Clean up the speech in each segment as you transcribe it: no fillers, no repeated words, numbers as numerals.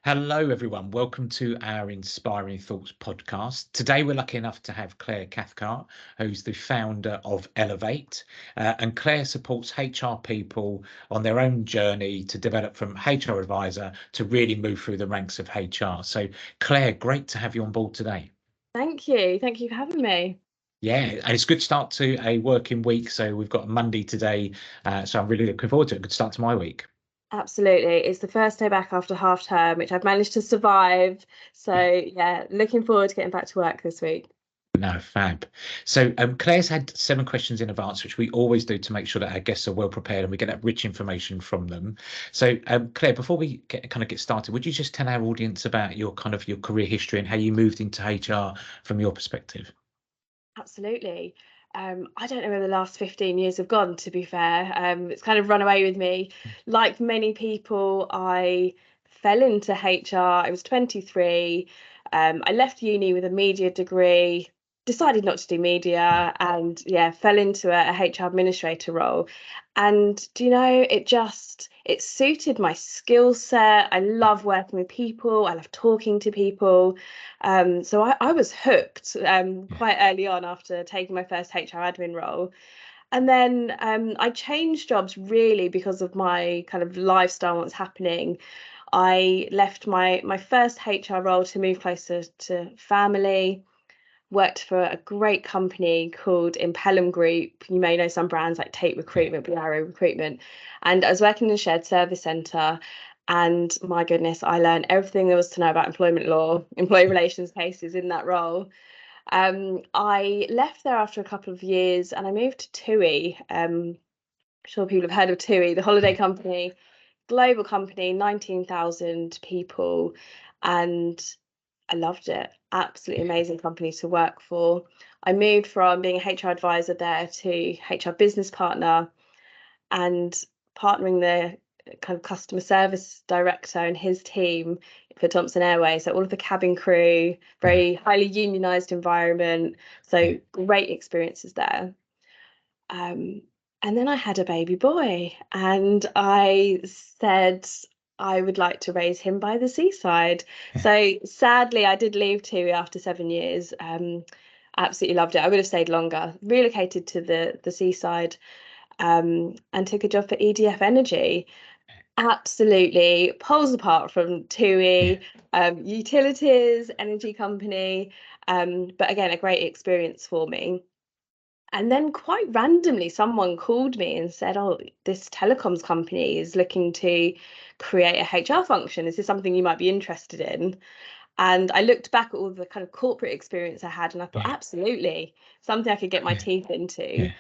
Hello, everyone. Welcome to our Inspiring Thoughts podcast. Today, we're lucky enough to have Claire Cathcart, who's the founder of Elevate. And Claire supports HR people on their own journey to develop from HR advisor to really move through the ranks of HR. So, Claire, great to have you on board today. Thank you. Thank you for having me. Yeah, and it's a good start to a working week. So, we've got Monday today. So, I'm really looking forward to it. Good start to my week. Absolutely. It's the first day back after half term, which I've managed to survive. So yeah, looking forward to getting back to work this week. No, fab. So Claire's had 7 questions in advance, which we always do to make sure that our guests are well prepared and we get that rich information from them. So Claire, before we get started, would you just tell our audience about your career history and how you moved into HR from your perspective? Absolutely. I don't know where the last 15 years have gone, to be fair. It's kind of run away with me. Like many people, I fell into HR. I was 23. I left uni with a media degree, decided not to do media, and yeah, fell into a HR administrator role. And do you know, it suited my skill set. I love working with people. I love talking to people. So I was hooked quite early on after taking my first HR admin role. And then I changed jobs really because of my kind of lifestyle, what's happening. I left my first HR role to move closer to family, worked for a great company called Impellum Group. You may know some brands like Tate Recruitment, Blue Arrow Recruitment. And I was working in a shared service centre. And my goodness, I learned everything there was to know about employment law, employee relations cases in that role. I left there after a couple of years and I moved to TUI. I'm sure people have heard of TUI, the holiday company, global company, 19,000 people. And I loved it. Absolutely amazing company to work for. I moved from being a HR advisor there to HR business partner and partnering the kind of customer service director and his team for Thomson Airways. So all of the cabin crew, very highly unionized environment. So great experiences there. And then I had a baby boy and I said I would like to raise him by the seaside. So sadly, I did leave TUI after 7 years. Absolutely loved it. I would have stayed longer. Relocated to the seaside and took a job for EDF Energy. Absolutely poles apart from TUI, utilities, energy company. But again, a great experience for me. And then quite randomly, someone called me and said, "Oh, this telecoms company is looking to create a HR function. Is this something you might be interested in?" And I looked back at all the kind of corporate experience I had, and I thought, absolutely, something I could get my teeth into.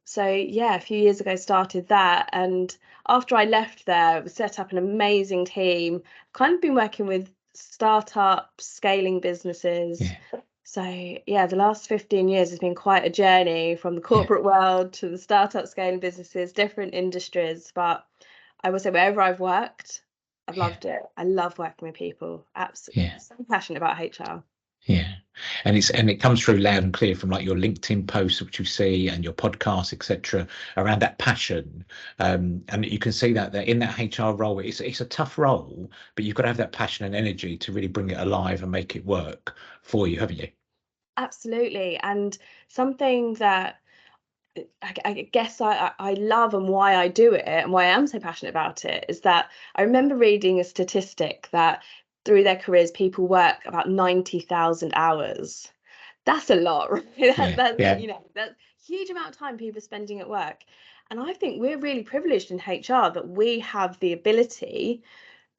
So yeah, a few years ago started that, and after I left there, we set up an amazing team. Kind of been working with startups, scaling businesses. So yeah, the last 15 years has been quite a journey from the corporate world to the startup scaling businesses, different industries. But I will say wherever I've worked, I've loved it. I love working with people. Absolutely. So passionate about HR. Yeah, and it comes through loud and clear from like your LinkedIn posts, which you see, and your podcasts, etc., around that passion. And you can see that in that HR role, it's a tough role, but you've got to have that passion and energy to really bring it alive and make it work for you, haven't you? Absolutely. And something that I guess I love and why I do it and why I am so passionate about it is that I remember reading a statistic that through their careers, people work about 90,000 hours. That's a lot, right? That's huge amount of time people are spending at work. And I think we're really privileged in HR that we have the ability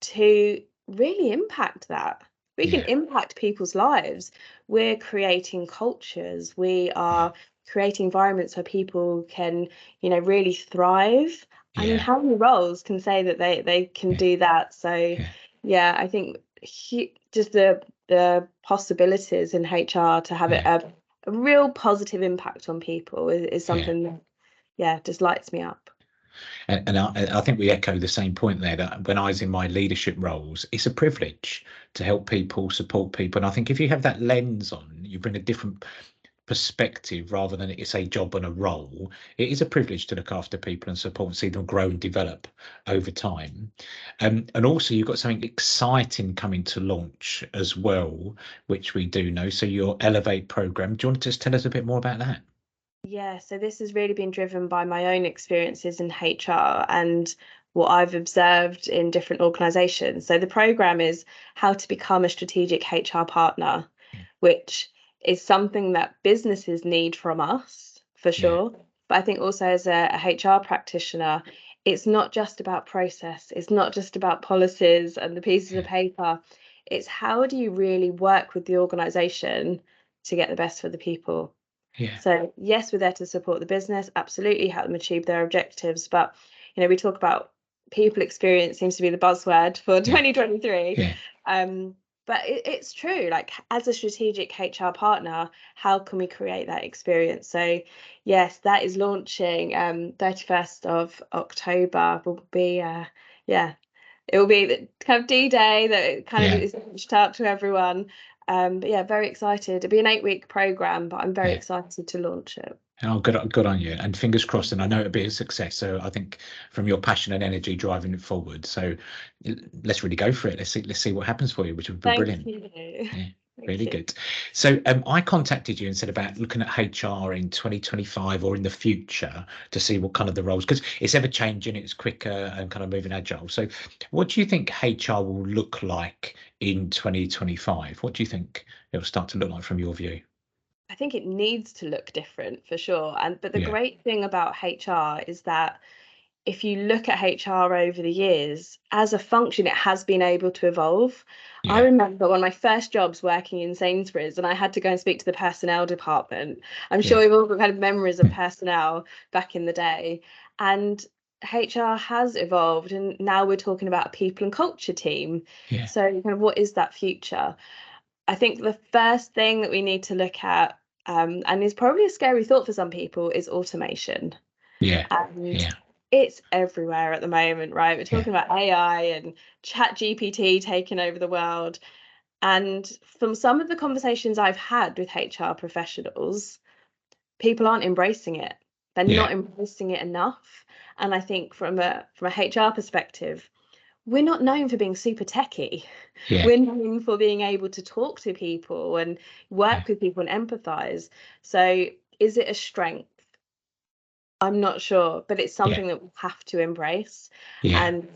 to really impact that. We can impact people's lives. We're creating cultures. We are creating environments where people can, really thrive. I mean, how many roles can say that they can do that? So, yeah, I think just the possibilities in HR to have it a real positive impact on people is something that, just lights me up. And I think we echo the same point there, that when I was in my leadership roles, it's a privilege to help people, support people. And I think if you have that lens on, you bring a different perspective, rather than it's a job and a role, it is a privilege to look after people and support and see them grow and develop over time. And also you've got something exciting coming to launch as well, which we do know. So your Elevate program, do you want to just tell us a bit more about that? Yeah, so this has really been driven by my own experiences in HR and what I've observed in different organizations. So the program is how to become a strategic HR partner, which is something that businesses need from us for Yeah, sure. But I think also as a HR practitioner, it's not just about process, it's not just about policies and the pieces of yeah, paper. It's how do you really work with the organization to get the best for the people? yeah, So yes, we're there to support the business, absolutely help them achieve their objectives. But we talk about people experience seems to be the buzzword for yeah, 2023. yeah, But it's true. Like as a strategic HR partner, how can we create that experience? So yes, that is launching 31st of October will be yeah, it will be the kind of D-Day that it kind of yeah, is launched out to everyone. But yeah, very excited. It'll be an 8-week program, but I'm very yeah. excited to launch it. Oh, good on you, and fingers crossed. And I know it'll be a success. So I think from your passion and energy driving it forward. So let's really go for it. Let's see what happens for you, which would be Thank brilliant. you. Yeah, Thank really you. good. So I contacted you and said about looking at HR in 2025 or in the future to see what kind of the roles, because it's ever changing, it's quicker and kind of moving agile. So what do you think HR will look like in 2025? What do you think it'll start to look like from your view? I think it needs to look different for sure. But the Yeah, great thing about HR is that if you look at HR over the years, as a function, it has been able to evolve. I yeah, remember one of my first jobs working in Sainsbury's, and I had to go and speak to the personnel department. I'm sure yeah, we've all got kind of memories of personnel back in the day. And HR has evolved, and now we're talking about a people and culture team. yeah, So, kind of, what is that future? I think the first thing that we need to look at, and is probably a scary thought for some people, is automation. yeah, And yeah, it's everywhere at the moment, right? We're yeah, talking about AI and Chat GPT taking over the world. And from some of the conversations I've had with HR professionals, people aren't embracing it. They're yeah, not embracing it enough. And I think from a HR perspective, we're not known for being super techy. yeah, We're known for being able to talk to people and yeah, work with people and empathize. So is it a strength? I'm not sure, but it's yeah, something that we have to embrace. yeah, And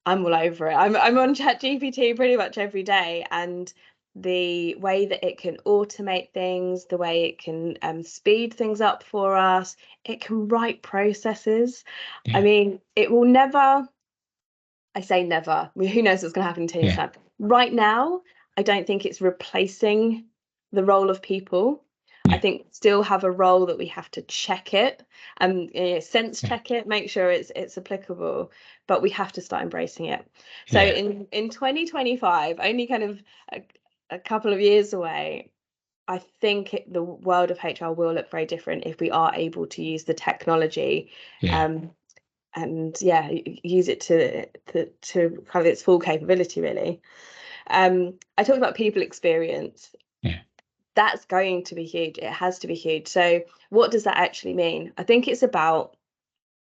I'm all over it. I'm on ChatGPT pretty much every day, and the way that it can automate things, the way it can speed things up for us, it can write processes. I yeah, mean, it will never, I say never. I mean, who knows what's going to happen in 10 years' yeah, time? Right now, I don't think it's replacing the role of people. I yeah, think we still have a role that we have to check it and sense yeah, check it, make sure it's applicable, but we have to start embracing it. So yeah, in 2025, only kind of a couple of years away, I think the world of HR will look very different if we are able to use the technology yeah, um, and yeah, use it to kind of its full capability really. I talked about people experience. yeah, That's going to be huge. It has to be huge. So what does that actually mean? I think it's about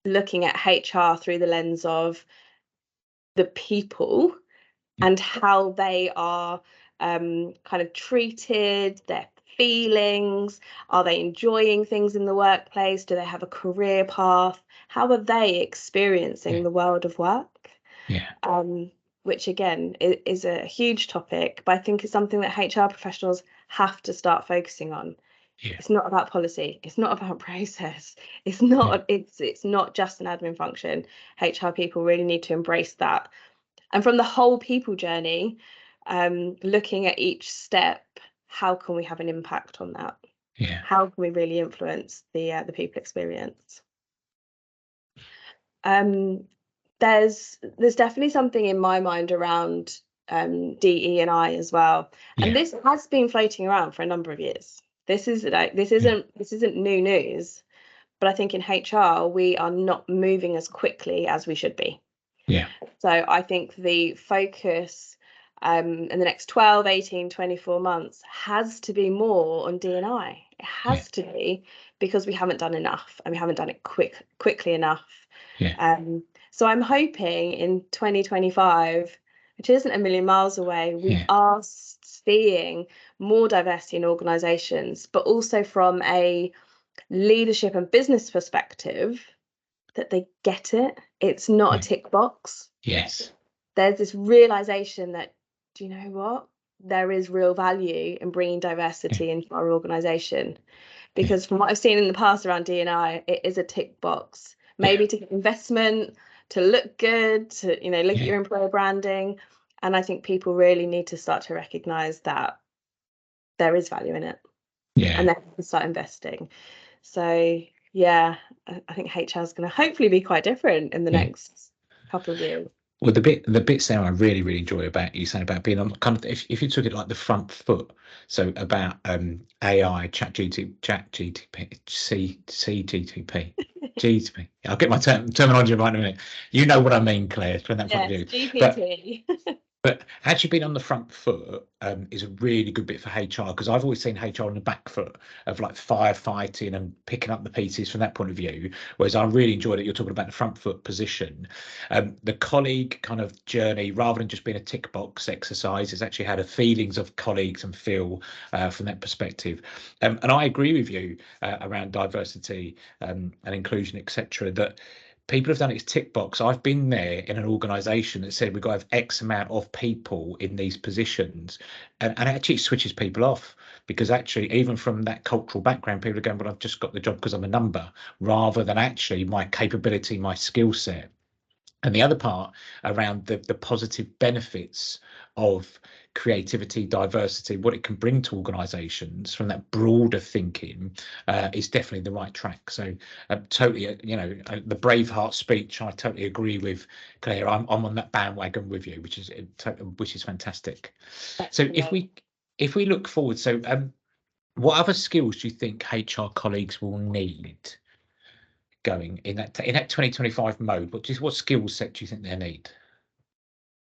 looking at HR through the lens of the people and how they are kind of treated, their feelings. Are they enjoying things in the workplace? Do they have a career path? How are they yeah, experiencing the world of work? yeah, Which again is a huge topic, but I think it's something that HR professionals have to start focusing on. yeah, It's not about policy. It's not about process. It's yeah, not. It's not just an admin function. HR people really need to embrace that, and from the whole people journey, looking at each step, how can we have an impact on that? yeah, How can we really influence the people experience? Um, there's definitely something in my mind around DE and I as well, and yeah, this has been floating around for a number of years. This is like yeah, this isn't new news, but I think in HR we are not moving as quickly as we should be. yeah, So I think the focus in the next 12, 18, 24 months has to be more on D&I. It has to be, because we haven't done enough, and we haven't done it quickly enough. So I'm hoping in 2025, which isn't a million miles away, we are seeing more diversity in organisations, but also from a leadership and business perspective, that they get it. It's not a tick box. Yes. There's this realization that, do you know what? There is real value in bringing diversity into our organisation. Because from what I've seen in the past around D&I, it is a tick box. Maybe to get investment, to look good, to look at your employer branding. And I think people really need to start to recognise that there is value in it. And they have to start investing. So yeah, I think HR is going to hopefully be quite different in the next couple of years. Well, the bits there I really, really enjoy about you saying about being on kind of, if you took it like the front foot, so about AI, chat GTP, GTP. I'll get my terminology right in a minute. You know what I mean, Claire, from that point of view. GPT. But actually being on the front foot is a really good bit for HR, because I've always seen HR on the back foot of like firefighting and picking up the pieces from that point of view. Whereas I really enjoy that you're talking about the front foot position. The colleague kind of journey, rather than just being a tick box exercise, has actually had a feelings of colleagues and feel from that perspective. And I agree with you around diversity and inclusion, etc. That people have done it as tick box. I've been there in an organisation that said we've got to have X amount of people in these positions, and actually it switches people off, because actually even from that cultural background, people are going, well, I've just got the job because I'm a number, rather than actually my capability, my skill set. And the other part around the positive benefits of creativity, diversity, what it can bring to organisations from that broader thinking is definitely the right track. So totally, the Braveheart speech, I totally agree with Claire. I'm on that bandwagon with you, which is fantastic. So if we look forward, so what other skills do you think HR colleagues will need going in that 2025 mode? What skill set do you think they need?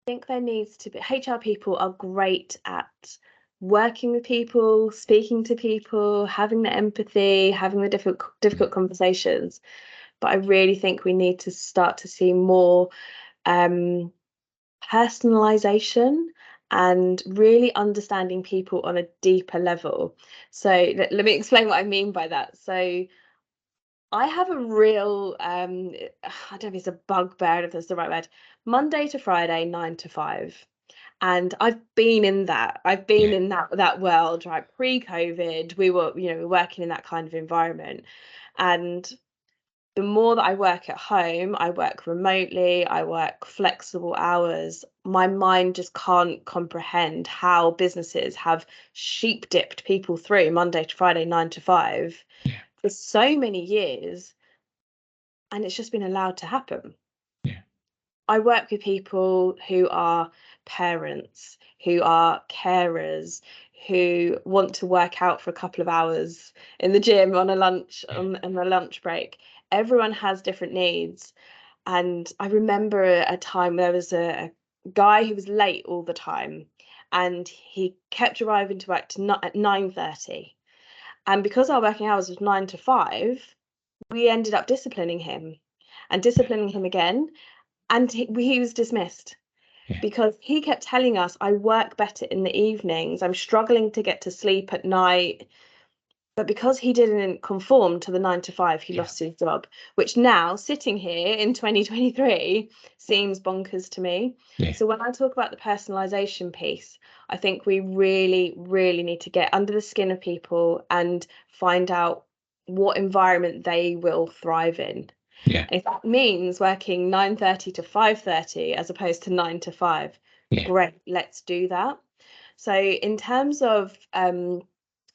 I think there needs to be, HR people are great at working with people, speaking to people, having the empathy, having the difficult conversations. But I really think we need to start to see more personalization and really understanding people on a deeper level. So let me explain what I mean by that. So I have a real, I don't know if it's a bugbear, if that's the right word, Monday to Friday, 9 to 5. And I've been in that. I've been in that world, right? Pre-COVID, we were, working in that kind of environment. And the more that I work at home, I work remotely, I work flexible hours, my mind just can't comprehend how businesses have sheep dipped people through Monday to Friday, 9 to 5 for so many years, and it's just been allowed to happen. I work with people who are parents, who are carers, who want to work out for a couple of hours in the gym on a lunch, on a lunch break. Everyone has different needs. And I remember a time there was a guy who was late all the time, and he kept arriving to work at 9:30. And because our working hours was 9 to 5, we ended up disciplining him and disciplining him again. And he was dismissed because he kept telling us, I work better in the evenings. I'm struggling to get to sleep at night. But because he didn't conform to the 9 to 5, he lost his job, which now, sitting here in 2023, seems bonkers to me. So when I talk about the personalization piece, I think we really, really need to get under the skin of people and find out what environment they will thrive in. And if that means working 9:30 to 5:30 as opposed to 9 to 5, great, let's do that. So in terms of kind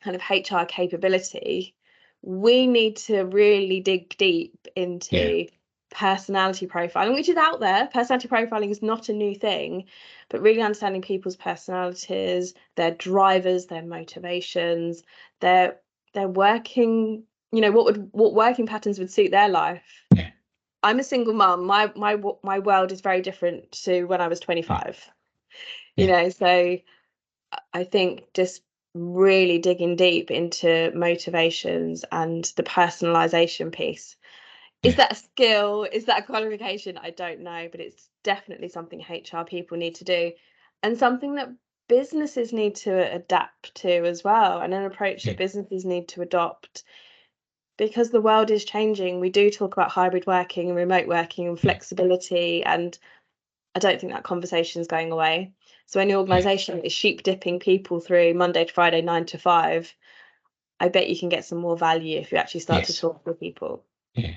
of HR capability, we need to really dig deep into personality profiling, which is out there. Personality profiling is not a new thing, but really understanding people's personalities, their drivers, their motivations, their working, what working patterns would suit their life. I'm a single mum. My world is very different to when I was 25. So I think just really digging deep into motivations and the personalization piece. Is Yeah, that a skill? Is that a qualification? I don't know, but it's definitely something HR people need to do, and something that businesses need to adapt to as well, and an approach yeah, that businesses need to adopt, because the world is changing. We do talk about hybrid working and remote working and yeah, flexibility, and I don't think that conversation is going away. So any yeah, organisation that is sheep dipping people through Monday to Friday, 9 to 5, I bet you can get some more value if you actually start to yes. talk with people. Yeah,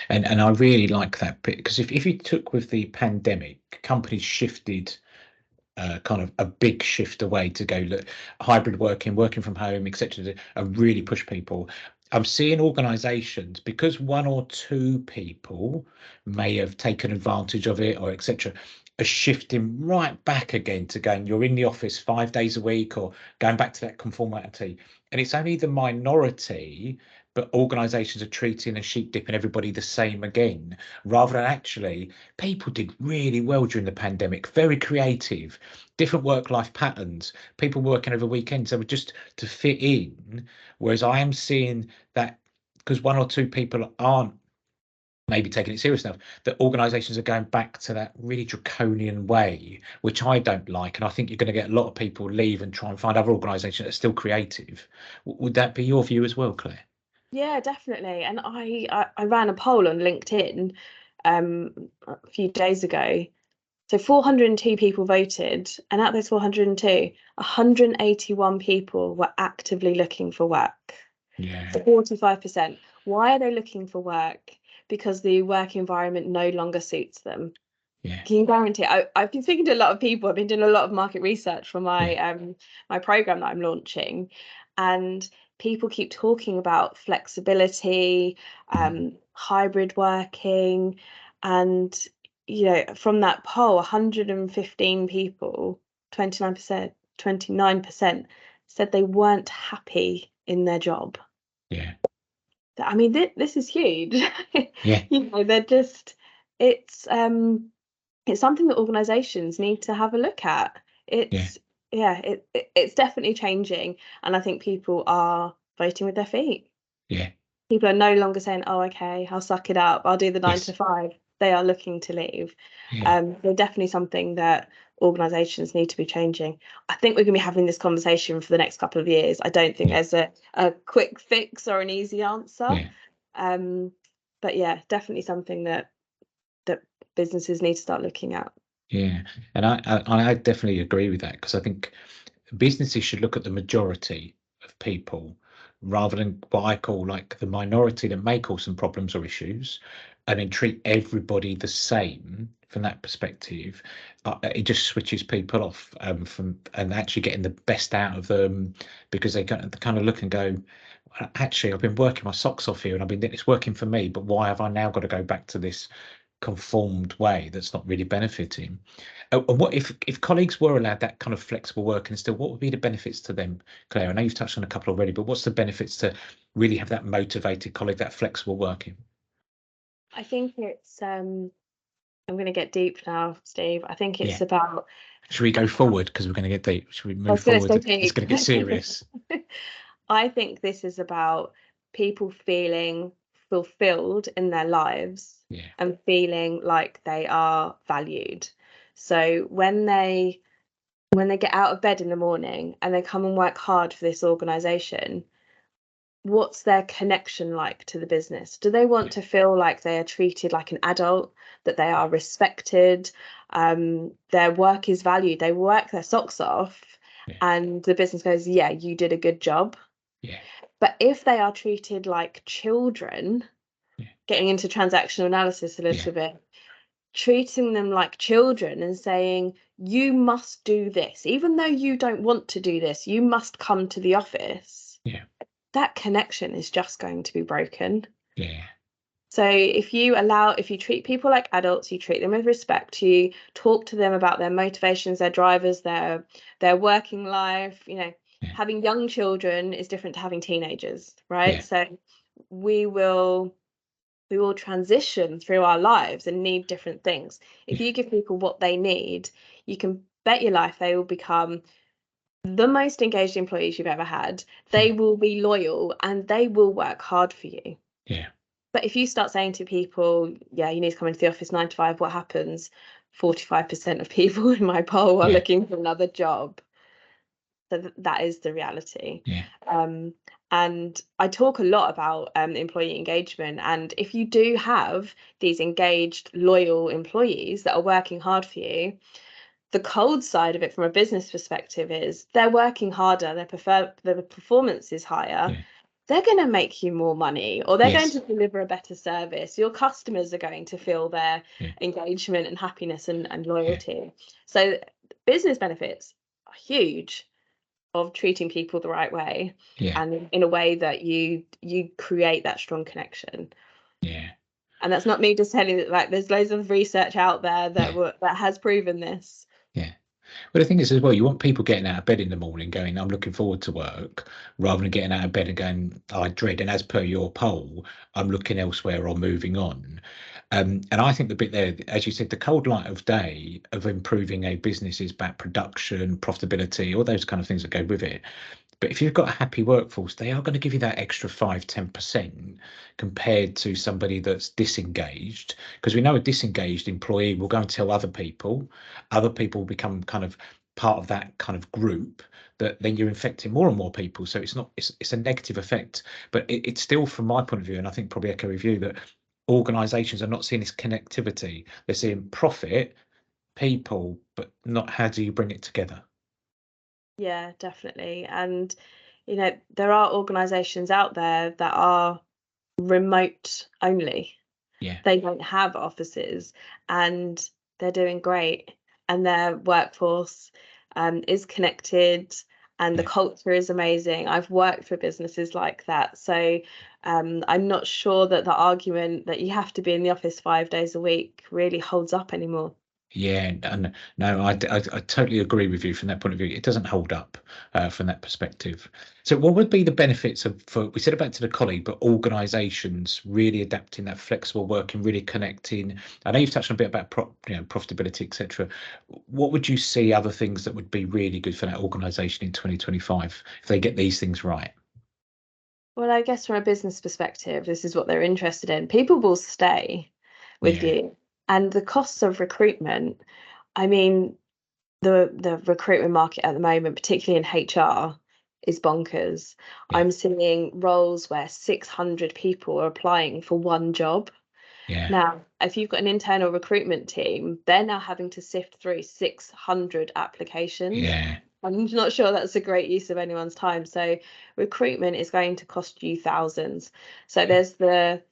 and I really like that bit because if you took with the pandemic, companies shifted kind of a big shift away to go look hybrid working, working from home, etc. And really push people. I'm seeing organisations because one or two people may have taken advantage of it or etc. Are shifting right back again to going. You're in the office 5 days a week, or going back to that conformity. And it's only the minority, but organisations are treating and sheep dipping everybody the same again, rather than actually people did really well during the pandemic, very creative, different work-life patterns, people working over weekends. They were just to fit in. Whereas I am seeing that because one or two people aren't maybe taking it serious enough, that organisations are going back to that really draconian way, which I don't like. And I think you're going to get a lot of people leave and try and find other organisations that are still creative. Would that be your view as well, Claire? Yeah, definitely. And I ran a poll on LinkedIn a few days ago. So 402 people voted, and out of those 402, 181 people were actively looking for work. Yeah, So 45%. Why are they looking for work? Because the work environment no longer suits them. yeah, Can you guarantee? I've been speaking to a lot of people. I've been doing a lot of market research for yeah, my program that I'm launching, and people keep talking about flexibility, mm, hybrid working, and from that poll, 115 people, 29% said they weren't happy in their job. yeah, I mean, this is huge. yeah, They're just it's it's something that organizations need to have a look at. yeah, It's yeah, it's definitely changing, and I think people are voting with their feet. yeah, People are no longer saying, "Oh, okay, I'll suck it up. I'll do the nine to yes, five." They are looking to leave. yeah, They're definitely something that organizations need to be changing. I think we're going to be having this conversation for the next couple of years. I don't think yeah, there's a quick fix or an easy answer. yeah. Um, but yeah, definitely something that businesses need to start looking at. Yeah, and I definitely agree with that because I think businesses should look at the majority of people rather than what I call like the minority that may cause some problems or issues, and then treat everybody the same from that perspective. It just switches people off from and actually getting the best out of them because they kind of look and go, actually, I've been working my socks off here and it's working for me, but why have I now got to go back to this conformed way that's not really benefiting? And what if colleagues were allowed that kind of flexible work and still, what would be the benefits to them, Claire? I know you've touched on a couple already, but what's the benefits to really have that motivated colleague, that flexible working? I think it's I'm going to get deep now, Steve. I think it's Yeah. about Should we go forward? Because we're going to get deep. Should we I move was going to forward? say It's deep. going to get serious. I think this is about people feeling fulfilled in their lives Yeah. and feeling like they are valued. So when they get out of bed in the morning and they come and work hard for this organization, what's their connection like to the business? Do they want Yeah. to feel like they are treated like an adult, that they are respected, their work is valued, they work their socks off, Yeah. and the business goes, yeah, you did a good job. Yeah. But if they are treated like children, Yeah. getting into transactional analysis a Yeah. little bit, treating them like children and saying, you must do this, even though you don't want to do this, you must come to the office, Yeah. that connection is just going to be broken. Yeah. So if you treat people like adults, you treat them with respect, you talk to them about their motivations, their drivers, their working life, Yeah. having young children is different to having teenagers, right? Yeah. So we will we will transition through our lives and need different things. If Yeah. you give people what they need, you can bet your life they will become the most engaged employees you've ever had, they will be loyal and they will work hard for you. Yeah. But if you start saying to people, yeah, you need to come into the office 9 to 5, what happens? 45% of people in my poll are Yeah. looking for another job. So that is the reality. Yeah. And I talk a lot about employee engagement. And if you do have these engaged, loyal employees that are working hard for you, the cold side of it from a business perspective is they're working harder, their performance is higher, Yeah. they're going to make you more money, or they're going Yes. to deliver a better service. Your customers are going to feel their Yeah. engagement and happiness and Yeah. loyalty. So business benefits are huge of treating people the right way, Yeah. and in a way that you create that strong connection. Yeah. And that's not me just telling you, like, there's loads of research out there Yeah. that has proven this. Yeah. But the thing is as well, you want people getting out of bed in the morning going, I'm looking forward to work, rather than getting out of bed and going, oh, I dread. And as per your poll, I'm looking elsewhere or moving on. And I think the bit there, as you said, the cold light of day of improving a business is about production, profitability, all those kind of things that go with it. But if you've got a happy workforce, they are going to give you that extra 5-10% compared to somebody that's disengaged. Because we know a disengaged employee will go and tell other people will become kind of part of that kind of group, that then you're infecting more and more people. So it's a negative effect. But it's still, from my point of view, and I think probably echo with you, that organizations are not seeing this connectivity. They're seeing profit, people, but not how do you bring it together. Yeah, definitely. And there are organizations out there that are remote only. Yeah. They don't have offices, and they're doing great, and their workforce is connected, and the Yeah. culture is amazing. I've worked for businesses like that, so I'm not sure that the argument that you have to be in the office 5 days a week really holds up anymore. Yeah, and no, I totally agree with you from that point of view. It doesn't hold up from that perspective. So, what would be the benefits of, for we said about to the colleague, but organisations really adapting that flexible working, really connecting? I know you've touched on a bit about profitability, etc. What would you see other things that would be really good for that organisation in 2025 if they get these things right? Well, I guess from a business perspective, this is what they're interested in. People will stay with Yeah, you. And the costs of recruitment, I mean, the recruitment market at the moment, particularly in HR, is bonkers. yeah, I'm seeing roles where 600 people are applying for one job. yeah, Now, if you've got an internal recruitment team, they're now having to sift through 600 applications. yeah, I'm not sure that's a great use of anyone's time. So recruitment is going to cost you thousands. So yeah, there's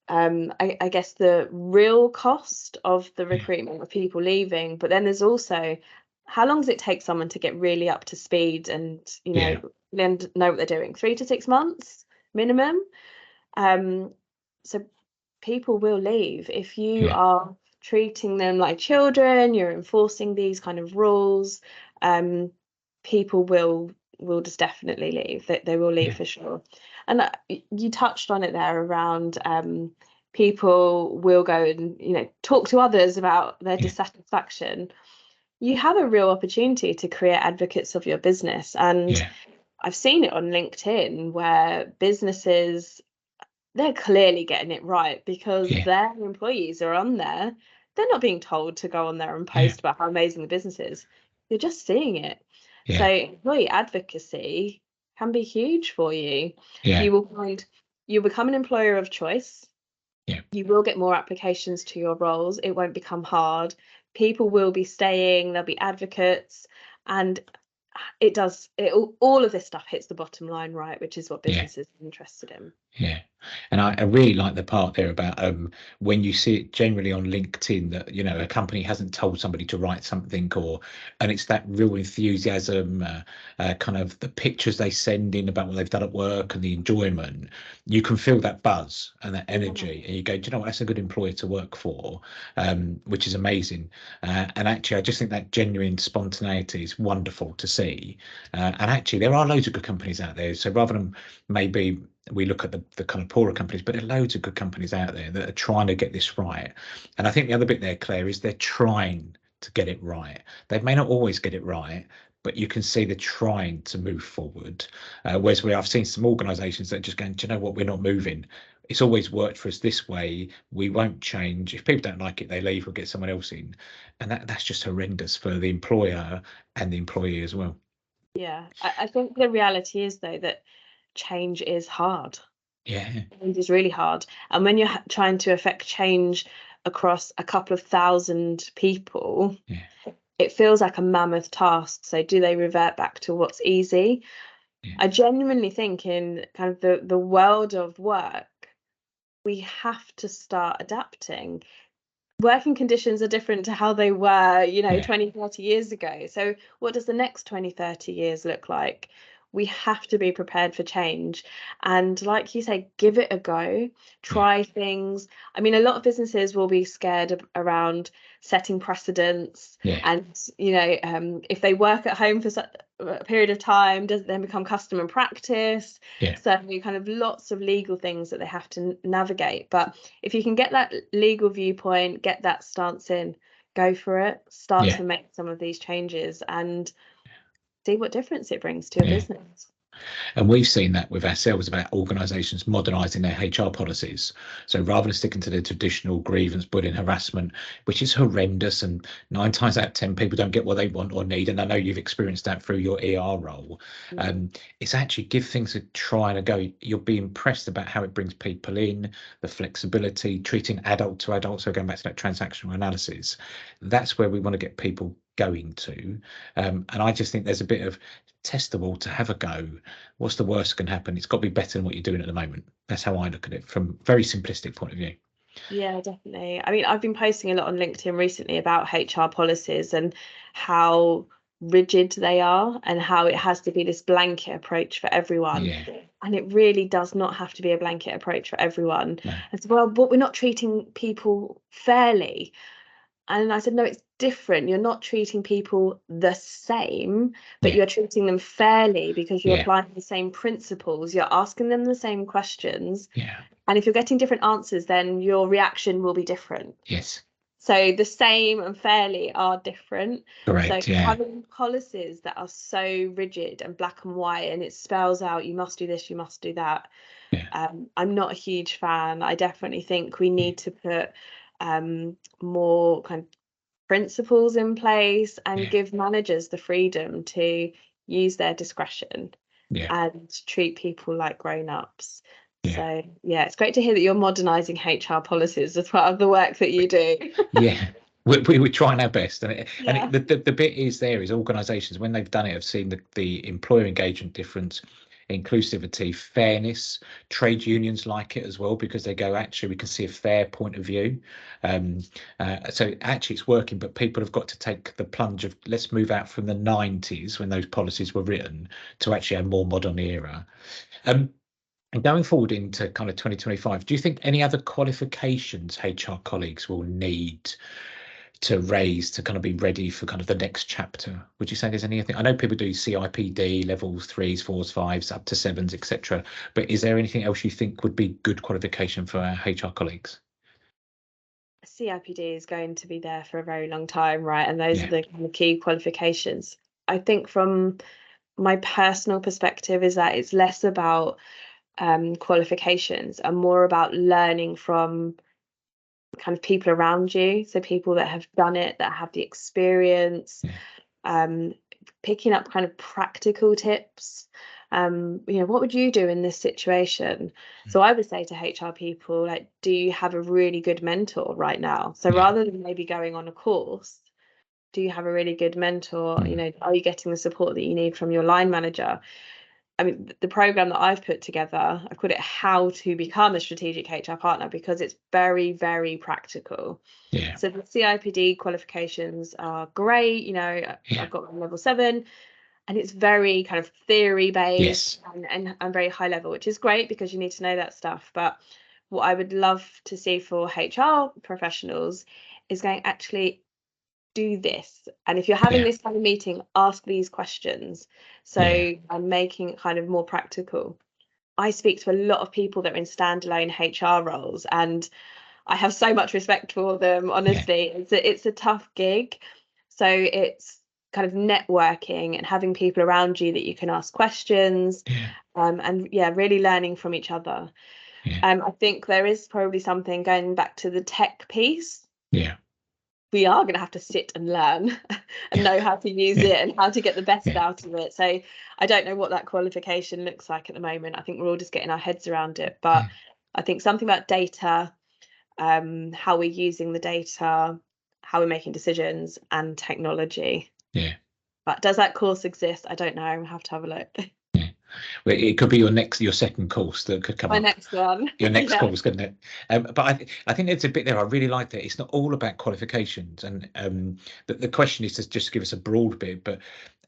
I guess the real cost of the yeah, recruitment of people leaving, but then there's also how long does it take someone to get really up to speed and yeah, then know what they're doing? 3 to 6 months minimum. Um, so people will leave if you yeah, are treating them like children, you're enforcing these kind of rules. um, People will just definitely leave. They will leave yeah, for sure. And you touched on it there around people will go and talk to others about their yeah, dissatisfaction. You have a real opportunity to create advocates of your business, and yeah, I've seen it on LinkedIn where businesses, they're clearly getting it right because yeah, their employees are on there. They're not being told to go on there and yeah, post about how amazing the business is. You're just seeing it. So yeah, employee advocacy can be huge for you. yeah, You will find you'll become an employer of choice. yeah. You will get more applications to your roles. It won't become hard. People will be staying, there'll be advocates, and all of this stuff hits the bottom line, right, which is what Yeah. businesses are interested in. Yeah. And I really like the part there about when you see it generally on LinkedIn that, a company hasn't told somebody to write something, and it's that real enthusiasm, kind of the pictures they send in about what they've done at work and the enjoyment. You can feel that buzz and that energy. And you go, do you know what? That's a good employer to work for, which is amazing. And actually, I just think that genuine spontaneity is wonderful to see. And actually, there are loads of good companies out there. So rather than maybe we look at the kind of poorer companies, but there are loads of good companies out there that are trying to get this right. And I think the other bit there, Claire, is they're trying to get it right. They may not always get it right, but you can see they're trying to move forward. Whereas I've seen some organisations that are just going, do you know what, we're not moving. It's always worked for us this way. We won't change. If people don't like it, they leave or get someone else in. And that's just horrendous for the employer and the employee as well. Yeah, I think the reality is, though, that change is hard. Yeah. Change is really hard. And when you're trying to affect change across a couple of thousand people, Yeah. it feels like a mammoth task. So do they revert back to what's easy? Yeah. I genuinely think in kind of the world of work, we have to start adapting. Working conditions are different to how they were, you know, Yeah. 20, 30 years ago. So what does the next 20, 30 years look like? We have to be prepared for change. And like you say, give it a go, Yeah. try things. I mean, a lot of businesses will be scared around setting precedents. Yeah. And, you know, if they work at home for a period of time, does it then become custom and practice? Yeah. So kind of lots of legal things that they have to navigate. But if you can get that legal viewpoint, get that stance in, go for it, start Yeah. to make some of these changes and see what difference it brings to your Yeah. business. And we've seen that with ourselves about organisations modernising their HR policies. So rather than sticking to the traditional grievance, bullying, harassment, which is horrendous, and 9 times out of 10 people don't get what they want or need, and I know you've experienced that through your ER role, it's actually give things a try and a go. You'll be impressed about how it brings people in, the flexibility, treating adult to adult. So going back to that transactional analysis, that's where we want to get people going to. And I just think there's a bit of testable to have a go. What's the worst that can happen? It's got to be better than what you're doing at the moment. That's how I look at it from a very simplistic point of view. Yeah, definitely. I mean, I've been posting a lot on LinkedIn recently about HR policies and how rigid they are and how it has to be this blanket approach for everyone. Yeah. And it really does not have to be a blanket approach for everyone. No. As well, but we're not treating people fairly. And I said, no, it's different. You're not treating people the same, but Yeah. you're treating them fairly because you're Yeah. applying the same principles. You're asking them the same questions. Yeah. And if you're getting different answers, then your reaction will be different. Yes. So the same and fairly are different. So Correct. Yeah. having policies that are so rigid and black and white and it spells out, you must do this, you must do that. Yeah. I'm not a huge fan. I definitely think we need to put more kind of principles in place and Yeah. give managers the freedom to use their discretion Yeah. and treat people like grown-ups. Yeah. So yeah, it's great to hear that you're modernising HR policies as part of the work that you do. Yeah. We're trying our best, and Yeah. the bit is organisations when they've done it have seen the employer engagement difference, inclusivity, fairness. Trade unions like it as well because they go, actually we can see a fair point of view. So actually it's working, but people have got to take the plunge of let's move out from the 90s when those policies were written to actually a more modern era. And going forward into kind of 2025, do you think any other qualifications HR colleagues will need to raise to kind of be ready for kind of the next chapter? Would you say there's anything? I know people do CIPD levels 3s, 4s, 5s, up to 7s, etc. But is there anything else you think would be good qualification for our HR colleagues? CIPD is going to be there for a very long time, right? And those are Yeah. the kind of key qualifications. I think from my personal perspective is that it's less about qualifications and more about learning from kind of people around you. So people that have done it, that have the experience, Yeah. picking up kind of practical tips. You know, what would you do in this situation? So I would say to HR people, like, do you have a really good mentor right now? So Yeah. rather than maybe going on a course, do you have a really good mentor? You know, are you getting the support that you need from your line manager? I mean, the program that I've put together, I call it How to Become a Strategic HR Partner because it's very, very practical. Yeah. So the CIPD qualifications are great. You know, Yeah. I've got level 7 and it's very kind of theory based Yes. and very high level, which is great because you need to know that stuff. But what I would love to see for HR professionals is going, actually do this. And if you're having Yeah. this kind of meeting, ask these questions. So Yeah. I'm making it kind of more practical. I speak to a lot of people that are in standalone HR roles and I have so much respect for them. Yeah. Honestly, it's a tough gig. So it's kind of networking and having people around you that you can ask questions, Yeah. and yeah, really learning from each other. Yeah. I think there is probably something going back to the tech piece. Yeah. We are going to have to sit and learn and know how to use Yeah. it and how to get the best Yeah. out of it. So I don't know what that qualification looks like at the moment. I think we're all just getting our heads around it. But Yeah. I think something about data, how we're using the data, how we're making decisions, and technology. Yeah. But does that course exist? I don't know. I'll have to have a look. Yeah. Well, it could be your second course that could come My up. next one. Your next Yeah. course, couldn't it? But I think there's a bit there. I really like that. It's not all about qualifications, and the question is to just give us a broad bit, but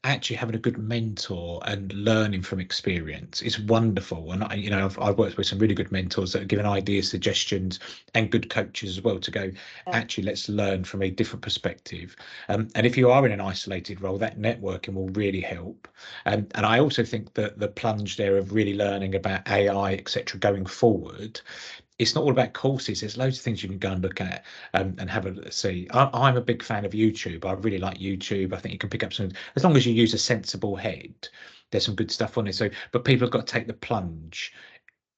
actually having a good mentor and learning from experience is wonderful. And I've worked with some really good mentors that have given ideas, suggestions, and good coaches as well to go. Yeah, Actually, let's learn from a different perspective. And if you are in an isolated role, that networking will really help. And I also think that the plunge there of really learning about AI, etc., going forward, it's not all about courses. There's loads of things you can go and look at, and have a see. I'm a big fan of YouTube. I really like YouTube. I think you can pick up some, as long as you use a sensible head. There's some good stuff on it. So, but people have got to take the plunge.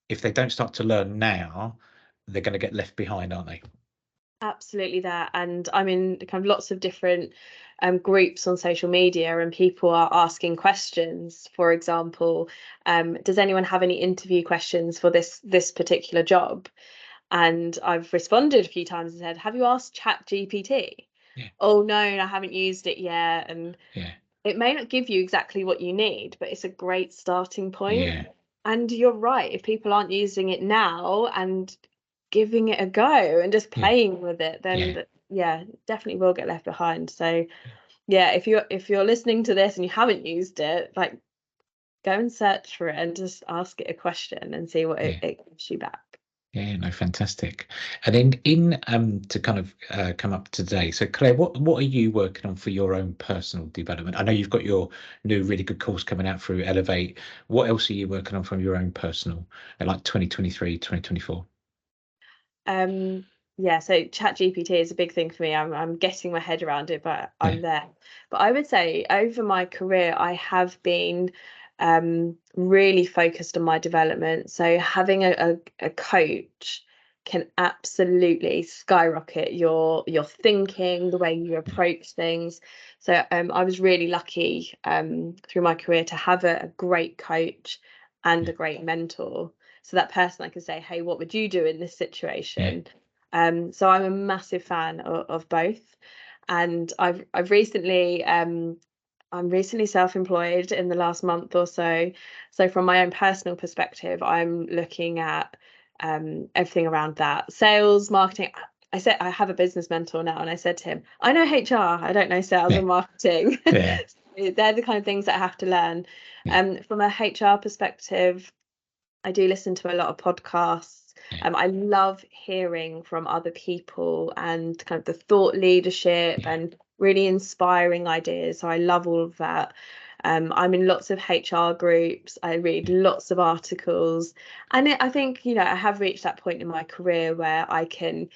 If they don't start to learn now, they're going to get left behind, aren't they? absolutely that. And I'm in kind of lots of different groups on social media, and people are asking questions. For example, does anyone have any interview questions for this particular job? And I've responded a few times and said, have you asked Chat GPT? Yeah, Oh no, I haven't used it yet. And yeah, it may not give you exactly what you need, but it's a great starting point. yeah, And you're right, if people aren't using it now and giving it a go and just yeah, playing with it, then yeah, yeah, definitely will get left behind. So yeah, if you're listening to this and you haven't used it, like, go and search for it and just ask it a question and see what it, yeah. it gives you back. Yeah, no, fantastic. And then in to kind of come up today. So Claire, what are you working on for your own personal development? I know you've got your new really good course coming out through Elevate. What else are you working on from your own personal, like 2023, 2024? Um, yeah, so Chat GPT is a big thing for me. I'm getting my head around it, but Yeah, I'm there. But I would say over my career, I have been really focused on my development. So having a coach can absolutely skyrocket your thinking, the way you yeah, approach things. So I was really lucky through my career to have a great coach and yeah, a great mentor, so that person I can say, hey, what would you do in this yeah, situation? So I'm a massive fan of both. And I've recently I'm recently self-employed in the last month or so. So from my own personal perspective, I'm looking at everything around that. Sales, marketing. I said I have a business mentor now, and I said to him, I know HR, I don't know sales yeah, and marketing. yeah, They're the kind of things that I have to learn. yeah, From a HR perspective, I do listen to a lot of podcasts. yeah, I love hearing from other people and kind of the thought leadership yeah, and really inspiring ideas. So I love all of that. I'm in lots of HR groups. I read yeah, lots of articles, and I think I have reached that point in my career where I can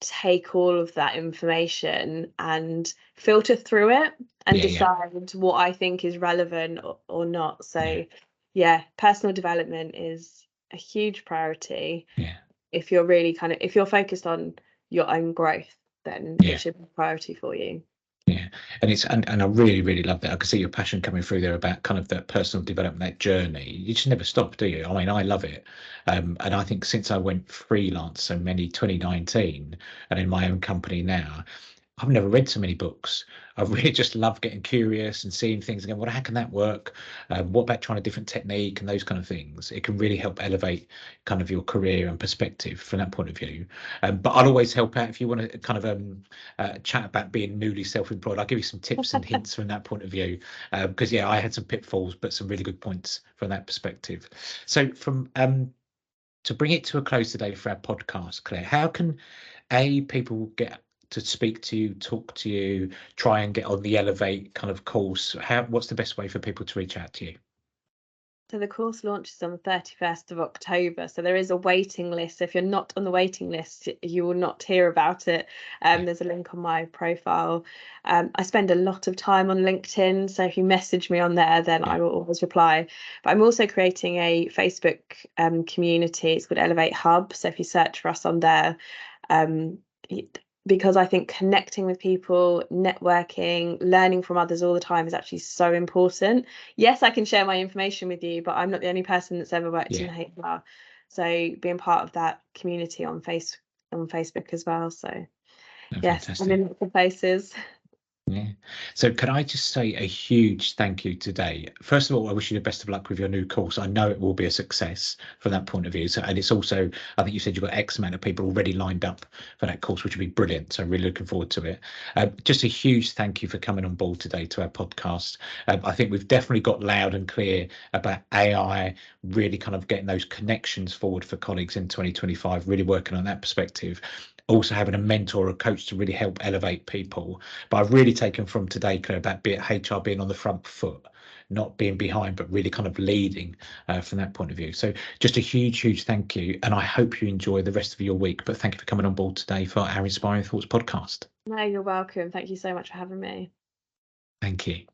take all of that information and filter through it and yeah, yeah, decide what I think is relevant or not. yeah, So, yeah, personal development is a huge priority. yeah, If you're really if you're focused on your own growth, then it yeah. should be a priority for you. Yeah, and and I really really love that. I can see your passion coming through there about kind of that personal development, that journey. You just never stop, do you? I mean, I love it, and I think since I went freelance so many 2019, and in my own company now, I've never read so many books. I really just love getting curious and seeing things and going, well, how can that work? What about trying a different technique and those kind of things? It can really help elevate kind of your career and perspective from that point of view. But I'll always help out if you want to kind of chat about being newly self-employed. I'll give you some tips and hints from that point of view. Because yeah, I had some pitfalls, but some really good points from that perspective. So from to bring it to a close today for our podcast, Claire, how can people get to speak to you, talk to you, try and get on the Elevate kind of course? What's the best way for people to reach out to you? So the course launches on the 31st of October. So there is a waiting list. So if you're not on the waiting list, you will not hear about it. Yeah. There's a link on my profile. I spend a lot of time on LinkedIn. So if you message me on there, then Yeah. I will always reply. But I'm also creating a Facebook community. It's called Elevate Hub. So if you search for us on there, um, because I think connecting with people, networking, learning from others all the time is actually so important. Yes, I can share my information with you, but I'm not the only person that's ever worked in Yeah. HR. So being part of that community on Facebook as well. So No, yes, I'm in fantastic. lots of places. Yeah. So can I just say a huge thank you today? First of all, I wish you the best of luck with your new course. I know it will be a success from that point of view. So, and it's also, I think you said you've got X amount of people already lined up for that course, which will be brilliant. So really looking forward to it. Just a huge thank you for coming on board today to our podcast. I think we've definitely got loud and clear about AI, really kind of getting those connections forward for colleagues in 2025, really working on that perspective. Also having a mentor or a coach to really help elevate people. But I've really taken from today, Claire, about HR being on the front foot, not being behind, but really kind of leading from that point of view. So just a huge, huge thank you. And I hope you enjoy the rest of your week. But thank you for coming on board today for our Inspiring Thoughts podcast. No, you're welcome. Thank you so much for having me. Thank you.